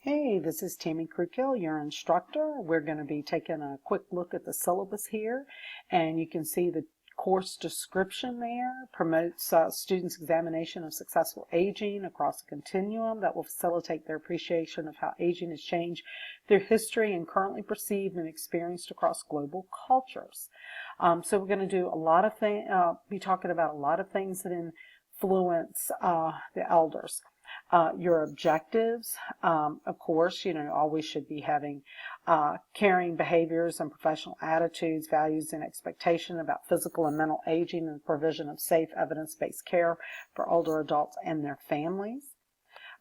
Hey, this is Tammy Krukil, your instructor. We're going to be taking a quick look at the syllabus here, and you can see the course description there. Promotes students' examination of successful aging across a continuum that will facilitate their appreciation of how aging has changed their history and currently perceived and experienced across global cultures. So we're going to do a lot of be talking about a lot of things that influence the elders. Your objectives, of course, always should be having caring behaviors and professional attitudes, values, and expectation about physical and mental aging and the provision of safe, evidence-based care for older adults and their families.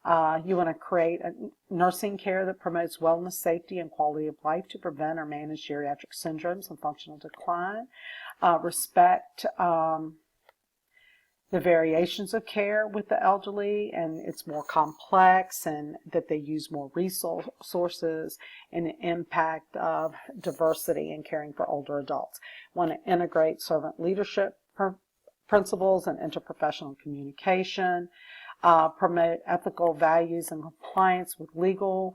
You want to create a nursing care that promotes wellness, safety, and quality of life to prevent or manage geriatric syndromes and functional decline. Respect the variations of care with the elderly, and it's more complex, and that they use more resources, and the impact of diversity in caring for older adults. Want to integrate servant leadership principles and interprofessional communication, promote ethical values and compliance with legal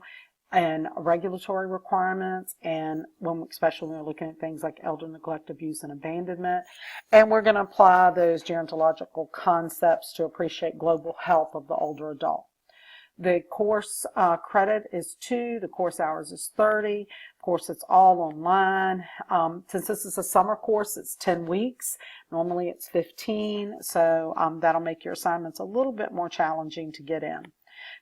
and regulatory requirements, and especially when we're looking at things like elder neglect, abuse, and abandonment. And we're going to apply those gerontological concepts to appreciate global health of the older adult. The course credit is 2, the course hours is 30. Of course, it's all online. Since this is a summer course, it's 10 weeks. Normally it's 15, so that'll make your assignments a little bit more challenging to get in.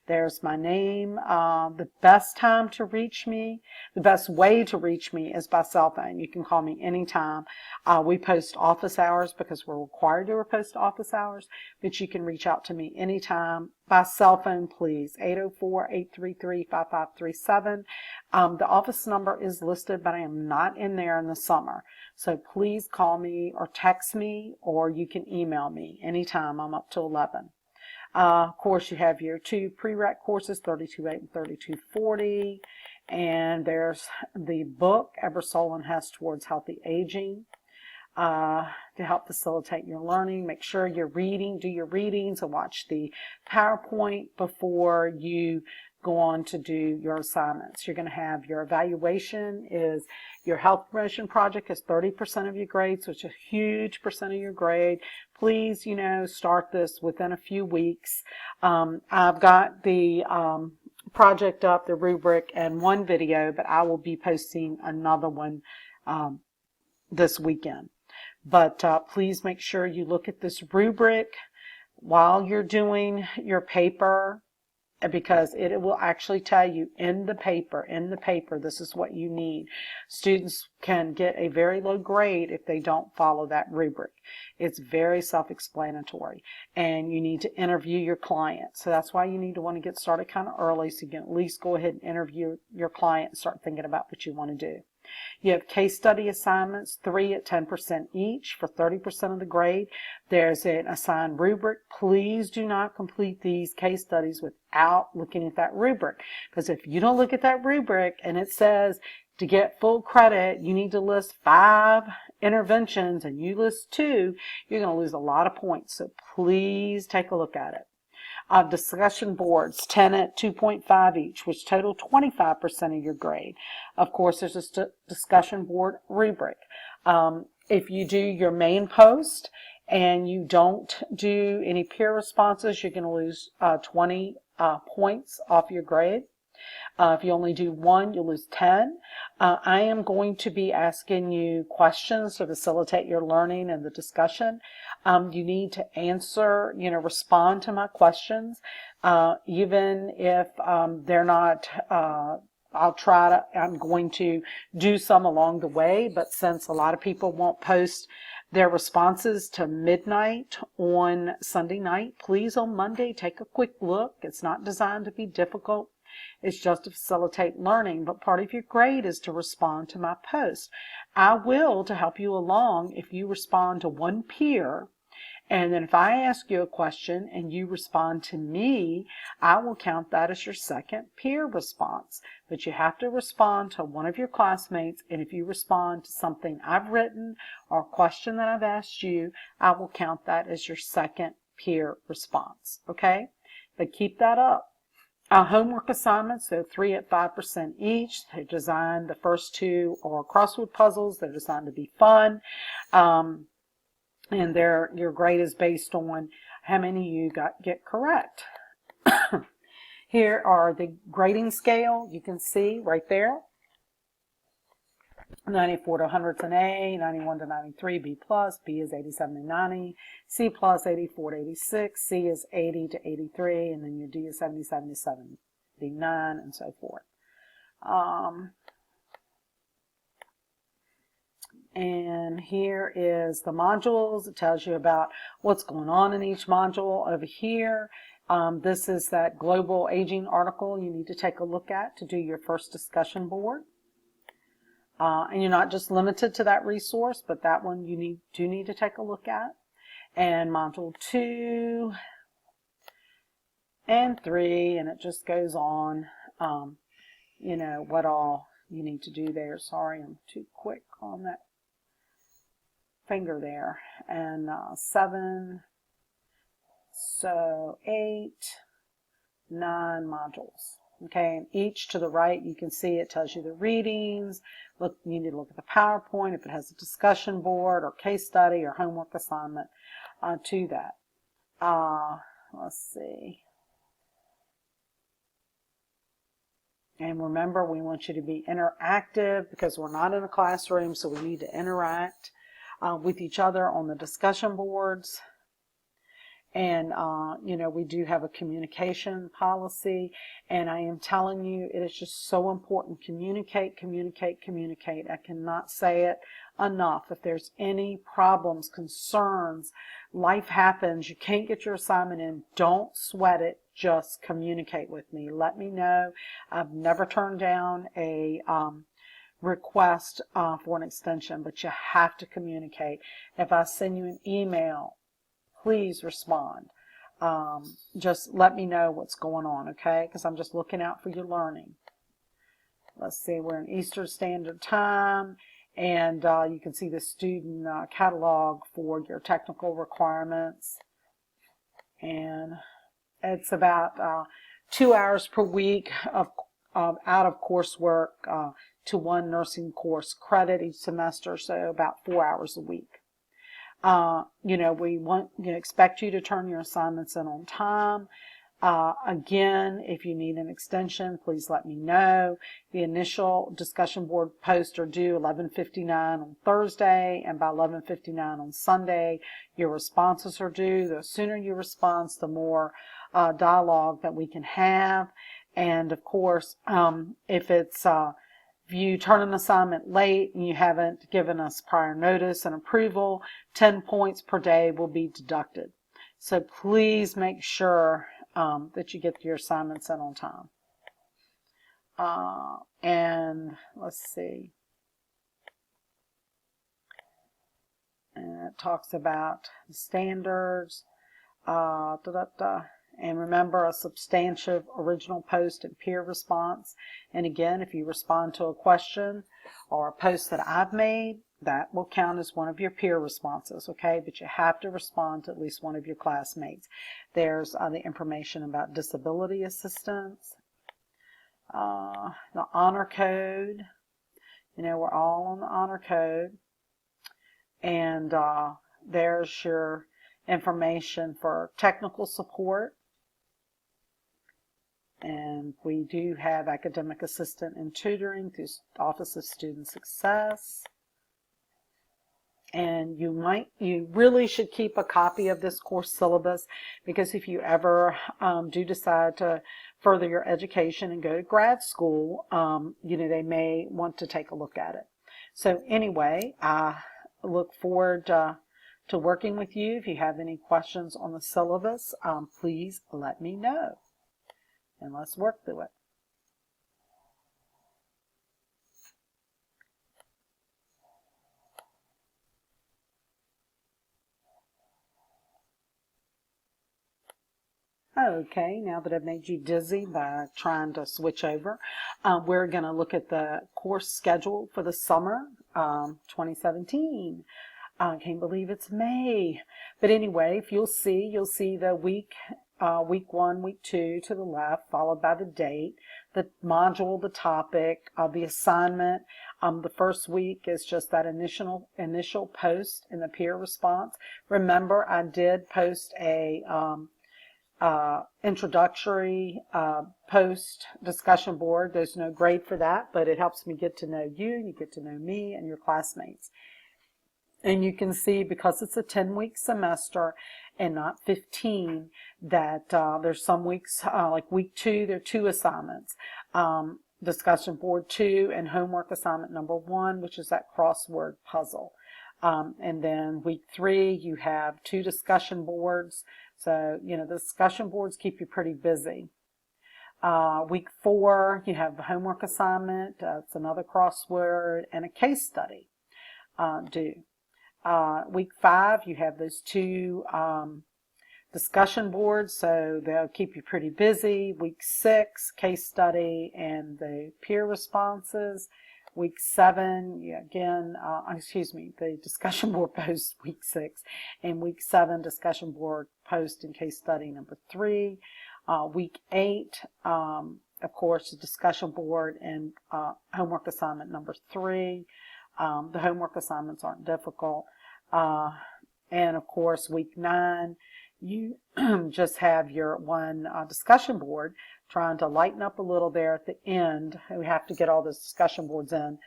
There's my name. The best time to reach me, the best way to reach me is by cell phone. You can call me anytime. We post office hours because we're required to post office hours, but you can reach out to me anytime by cell phone, please. 804-833-5537. The office number is listed, but I am not in there in the summer. So please call me or text me, or you can email me anytime. I'm up to 11. Of course, you have your 2 prereq courses, 32.8 and 32.40. And there's the book, Ebersolen Hess Towards Healthy Aging, to help facilitate your learning. Make sure you're reading, do your readings, and watch the PowerPoint before you go on to do your assignments. You're going to have your evaluation is your health promotion project is 30% of your grades, which is a huge percent of your grade. Please, start this within a few weeks. I've got the project up, the rubric, and one video, but I will be posting another one this weekend. But please make sure you look at this rubric while you're doing your paper, because it will actually tell you in the paper, this is what you need. Students can get a very low grade if they don't follow that rubric. It's very self-explanatory, and you need to interview your client. So that's why you need to want to get started kind of early, so you can at least go ahead and interview your client and start thinking about what you want to do. You have case study assignments, 3 at 10% each for 30% of the grade. There's an assigned rubric. Please do not complete these case studies without looking at that rubric, because if you don't look at that rubric and it says to get full credit, you need to list 5 interventions and you list 2, you're going to lose a lot of points. So please take a look at it. Discussion boards, 10 at 2.5 each, which total 25% of your grade. Of course, there's a discussion board rubric. If you do your main post and you don't do any peer responses, you're going to lose 20 points off your grade. If you only do 1, you'll lose 10. I am going to be asking you questions to facilitate your learning and the discussion. You need to answer, respond to my questions, even if they're not, I'm going to do some along the way, but since a lot of people won't post their responses to midnight on Sunday night, please on Monday take a quick look. It's not designed to be difficult. It's just to facilitate learning, but part of your grade is to respond to my post. I will, to help you along, if you respond to one peer, and then if I ask you a question and you respond to me, I will count that as your second peer response. But you have to respond to one of your classmates, and if you respond to something I've written or a question that I've asked you, I will count that as your second peer response, okay? But keep that up. Homework assignments, so 3 at 5% each. They're designed, the first two are crossword puzzles. They're designed to be fun. And your grade is based on how many you get correct. Here are the grading scale. You can see right there. 94 to 100 is an A, 91 to 93, B plus, B is 87 to 90, C plus 84 to 86, C is 80 to 83, and then your D is 77 to 79, and so forth. And here is the modules. It tells you about what's going on in each module. Over here, this is that global aging article you need to take a look at to do your first discussion board. And you're not just limited to that resource, but that one you do need to take a look at. And module 2 and 3, and it just goes on, you know, what all you need to do there. Sorry, I'm too quick on that finger there. And 7, so 8, 9 modules. Okay, and each to the right, you can see it tells you the readings. Look, you need to look at the PowerPoint if it has a discussion board or case study or homework assignment to that. Let's see. And remember, we want you to be interactive because we're not in a classroom, so we need to interact with each other on the discussion boards. And, you know, we do have a communication policy, and I am telling you, it is just so important. Communicate, communicate, communicate. I cannot say it enough. If there's any problems, concerns, life happens, you can't get your assignment in, don't sweat it. Just communicate with me. Let me know. I've never turned down a request for an extension, but you have to communicate. If I send you an email, please respond. Just let me know what's going on, okay? Because I'm just looking out for your learning. Let's see, we're in Eastern Standard Time, and you can see the student catalog for your technical requirements. And it's about 2 hours per week of out of coursework to 1 nursing course credit each semester, so about 4 hours a week. You know, we expect you to turn your assignments in on time. Again, if you need an extension, please let me know. The initial discussion board posts are due 11:59 on Thursday, and by 11:59 on Sunday, your responses are due. The sooner you respond, the more dialogue that we can have. And of course, if it's if you turn an assignment late and you haven't given us prior notice and approval, 10 points per day will be deducted. So please make sure that you get your assignments in on time. And let's see. And it talks about the standards. And remember, a substantive original post and peer response. And again, if you respond to a question or a post that I've made, that will count as one of your peer responses, okay? But you have to respond to at least one of your classmates. There's the information about disability assistance, the honor code. You know, we're all on the honor code. And there's your information for technical support. And we do have academic assistant and tutoring through Office of Student Success. And you really should keep a copy of this course syllabus, because if you ever do decide to further your education and go to grad school, you know, they may want to take a look at it. So anyway, I look forward to working with you. If you have any questions on the syllabus, please let me know. And let's work through it. Okay, now that I've made you dizzy by trying to switch over, we're going to look at the course schedule for the summer 2017. I can't believe it's May. But anyway, if you'll see the week week 1, week 2 to the left, followed by the date, the module, the topic, the assignment. The first week is just that initial post in the peer response. Remember, I did post a introductory post discussion board. There's no grade for that, but it helps me get to know you, and you get to know me and your classmates. And you can see, because it's a 10-week semester and not 15, that there's some weeks, like week 2, there are 2 assignments. Discussion board 2 and homework assignment number 1, which is that crossword puzzle. And then week 3, you have 2 discussion boards. So, the discussion boards keep you pretty busy. Week 4, you have the homework assignment. It's another crossword and a case study due. Week 5, you have those 2 discussion boards, so they'll keep you pretty busy. Week 6, case study and the peer responses. Week 7, the discussion board post, week 6. And week 7, discussion board post and case study number 3. Week 8, of course, the discussion board and homework assignment number 3. The homework assignments aren't difficult. And of course, week 9, you just have your one discussion board, trying to lighten up a little there at the end. We have to get all those discussion boards in,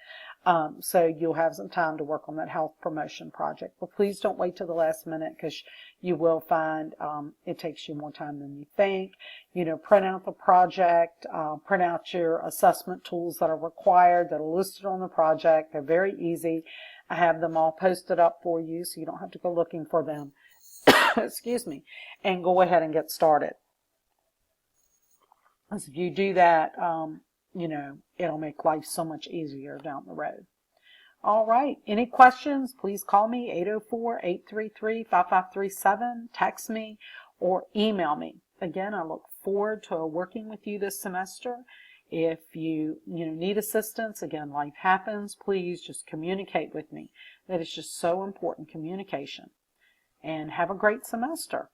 so you'll have some time to work on that health promotion project. But please don't wait till the last minute, because you will find it takes you more time than you think. Print out the project, print out your assessment tools that are required, that are listed on the project. They're very easy. I have them all posted up for you, so you don't have to go looking for them. Excuse me. And go ahead and get started. Because if you do that, it'll make life so much easier down the road. All right. Any questions? Please call me, 804-833-5537. Text me or email me. Again, I look forward to working with you this semester. If you need assistance, again, life happens, please just communicate with me. That is just so important, communication. And have a great semester.